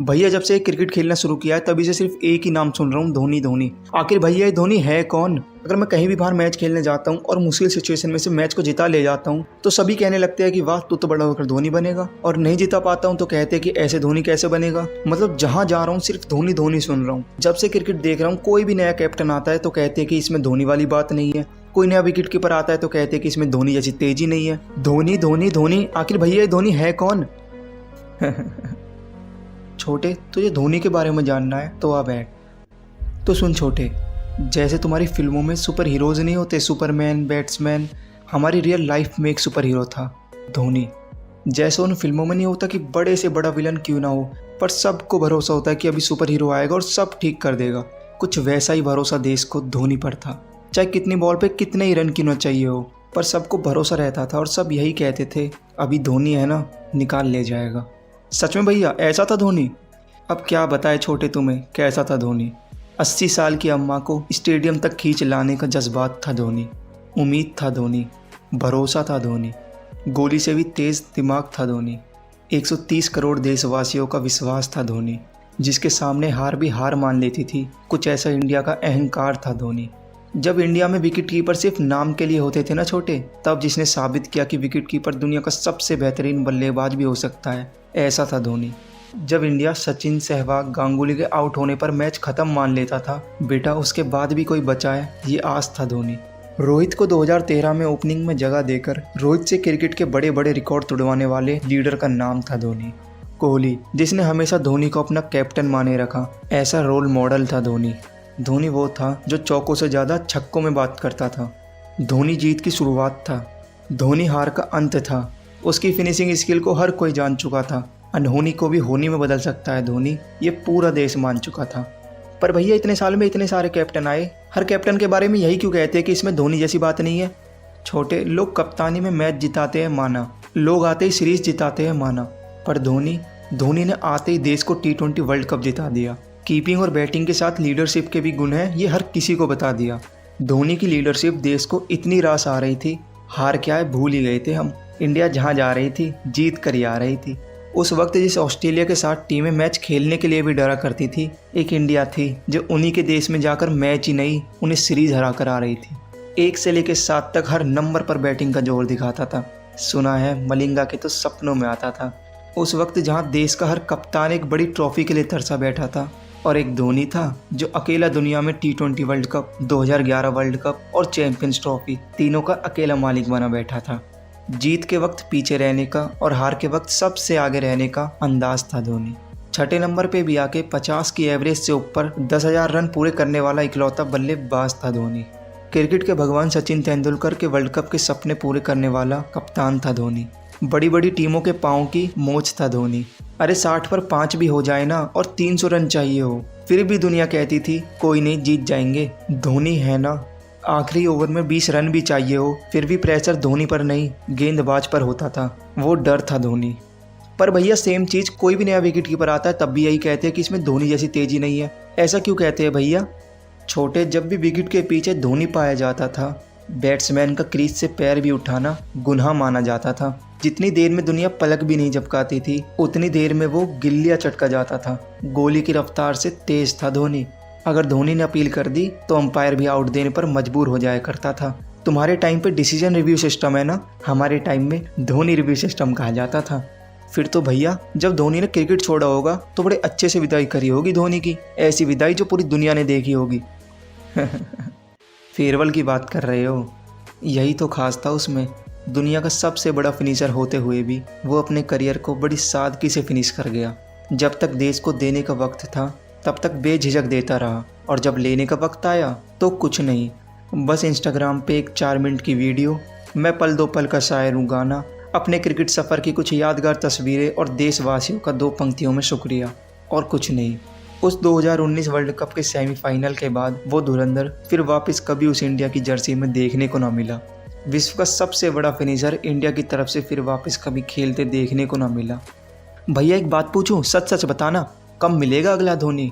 भैया जब से क्रिकेट खेलना शुरू किया है तभी से सिर्फ एक ही नाम सुन रहा हूँ, धोनी धोनी। आखिर भैया ये धोनी है कौन? अगर मैं कहीं भी बाहर मैच खेलने जाता हूँ और मुश्किल सिचुएशन में से मैच को जिता ले जाता हूँ तो सभी कहने लगते हैं कि वाह तू तो बड़ा होकर धोनी बनेगा, और नहीं जिता पाता हूँ तो कहते हैं कि ऐसे धोनी कैसे बनेगा। मतलब जहाँ जा रहा हूँ सिर्फ धोनी धोनी सुन रहा हूँ। जब से क्रिकेट देख रहा हूँ कोई भी नया कैप्टन आता है तो कहते हैं कि इसमें धोनी वाली बात नहीं है, कोई नया विकेट कीपर आता है तो कहते हैं कि इसमें धोनी जैसी तेजी नहीं है। धोनी धोनी धोनी, आखिर भैया ये धोनी है कौन? छोटे तुझे धोनी के बारे में जानना है तो आ बैठ। तो सुन छोटे, जैसे तुम्हारी फिल्मों में सुपर हीरोज नहीं होते, सुपरमैन, बैट्समैन, हमारी रियल लाइफ में एक सुपर हीरो था धोनी। जैसे उन फिल्मों में नहीं होता कि बड़े से बड़ा विलन क्यों ना हो पर सबको भरोसा होता है कि अभी सुपर हीरो आएगा और सब ठीक कर देगा, कुछ वैसा ही भरोसा देश को धोनी पर था। चाहे कितनी बॉल पे कितने ही रन क्यों न चाहिए हो, पर सबको भरोसा रहता था और सब यही कहते थे अभी धोनी है ना, निकाल ले जाएगा। सच में भैया ऐसा था धोनी? अब क्या बताए छोटे तुम्हें कैसा था धोनी। 80 साल की अम्मा को स्टेडियम तक खींच लाने का जज्बात था धोनी, उम्मीद था धोनी, भरोसा था धोनी, गोली से भी तेज दिमाग था धोनी, 130 करोड़ देशवासियों का विश्वास था धोनी, जिसके सामने हार भी हार मान लेती थी, कुछ ऐसा इंडिया का अहंकार था धोनी। जब इंडिया में विकेट कीपर सिर्फ नाम के लिए होते थे ना छोटे, तब जिसने साबित किया कि विकेट कीपर दुनिया का सबसे बेहतरीन बल्लेबाज भी हो सकता है, ऐसा था धोनी। जब इंडिया सचिन, सहवाग, गांगुली के आउट होने पर मैच खत्म मान लेता था, बेटा उसके बाद भी कोई बचा है, ये आस था धोनी। रोहित को 2013 में ओपनिंग में जगह देकर रोहित से क्रिकेट के बड़े बड़े रिकॉर्ड तोड़वाने वाले लीडर का नाम था धोनी। कोहली, जिसने हमेशा धोनी को अपना कैप्टन माने रखा, ऐसा रोल मॉडल था धोनी। धोनी वो था जो चौकों से ज़्यादा छक्कों में बात करता था। धोनी जीत की शुरुआत था, धोनी हार का अंत था। उसकी फिनिशिंग स्किल को हर कोई जान चुका था। अनहोनी को भी होनी में बदल सकता है धोनी, ये पूरा देश मान चुका था। पर भैया इतने साल में इतने सारे कैप्टन आए, हर कैप्टन के बारे में यही क्यों कहते हैं कि इसमें धोनी जैसी बात नहीं है? छोटे, लोग कप्तानी में मैच जिताते हैं माना, लोग आते ही सीरीज जिताते हैं माना, पर धोनी ने आते ही देश को T20 वर्ल्ड कप जिता दिया। कीपिंग और बैटिंग के साथ लीडरशिप के भी गुण हैं, ये हर किसी को बता दिया। धोनी की लीडरशिप देश को इतनी रास आ रही थी, हार क्या है भूल ही गए थे हम। इंडिया जहाँ जा रही थी जीत कर ही आ रही थी। उस वक्त जिस ऑस्ट्रेलिया के साथ टीमें मैच खेलने के लिए भी डरा करती थी, एक इंडिया थी जो उन्हीं के देश में जाकर मैच ही नहीं उन्हें सीरीज हरा कर आ रही थी। 1 से लेकर 7 तक हर नंबर पर बैटिंग का जोर दिखाता था। सुना है मलिंगा के तो सपनों में आता था। उस वक्त जहाँ देश का हर कप्तान एक बड़ी ट्रॉफी के लिए तरसा बैठा था, और एक धोनी था जो अकेला दुनिया में T20 world cup, 2011 world cup और चैंपियंस ट्रॉफी तीनों का अकेला मालिक बना बैठा था। जीत के वक्त पीछे रहने का और हार के वक्त सबसे आगे रहने का अंदाज था धोनी। 6ठे नंबर पे भी आके 50 की एवरेज से ऊपर 10,000 रन पूरे करने वाला इकलौता बल्लेबाज था धोनी। क्रिकेट के भगवान सचिन तेंदुलकर के वर्ल्ड कप के सपने पूरे करने वाला कप्तान था धोनी। बड़ी बड़ी टीमों के पाँव की मोच था धोनी। अरे 60 पर 5 भी हो जाए ना और 300 रन चाहिए हो, फिर भी दुनिया कहती थी कोई नहीं जीत जाएंगे, धोनी है ना। आखिरी ओवर में 20 रन भी चाहिए हो, फिर भी प्रेशर धोनी पर नहीं गेंदबाज पर होता था, वो डर था धोनी। पर भैया सेम चीज़ कोई भी नया विकेट कीपर आता है तब भी यही कहते हैं कि इसमें धोनी जैसी तेजी नहीं है। ऐसा क्यों कहते हैं भैया? छोटे, जब भी विकेट के पीछे धोनी पाया जाता था, बैट्समैन का क्रीज से पैर भी उठाना गुनाह माना जाता था। जितनी देर में दुनिया पलक भी नहीं झपकाती थी, उतनी देर में वो गिल्लियाँ चटका जाता था। गोली की रफ्तार से तेज था धोनी। अगर धोनी ने अपील कर दी तो अंपायर भी आउट देने पर मजबूर हो जाया करता था। तुम्हारे टाइम पे डिसीजन रिव्यू सिस्टम है ना, हमारे टाइम में धोनी रिव्यू सिस्टम कहा जाता था। फिर तो भैया जब धोनी ने क्रिकेट छोड़ा होगा तो बड़े अच्छे से विदाई करी होगी धोनी की, ऐसी विदाई जो पूरी दुनिया ने देखी होगी। फेयरवेल की बात कर रहे हो? यही तो खास था उसमें। दुनिया का सबसे बड़ा फिनिशर होते हुए भी वो अपने करियर को बड़ी सादगी से फिनिश कर गया। जब तक देश को देने का वक्त था तब तक बेझिझक देता रहा, और जब लेने का वक्त आया तो कुछ नहीं, बस इंस्टाग्राम पे एक 4 मिनट की वीडियो, मैं पल दो पल का शायर हूँ गाना, अपने क्रिकेट सफ़र की कुछ यादगार तस्वीरें और देशवासियों का 2 पंक्तियों में शुक्रिया, और कुछ नहीं। उस 2019 वर्ल्ड कप के सेमीफाइनल के बाद वो धुरंधर फिर वापस कभी उस इंडिया की जर्सी में देखने को ना मिला। विश्व का सबसे बड़ा फिनिशर इंडिया की तरफ से फिर वापस कभी खेलते देखने को ना मिला। भैया एक बात पूछूं, सच सच बताना, कब मिलेगा अगला धोनी?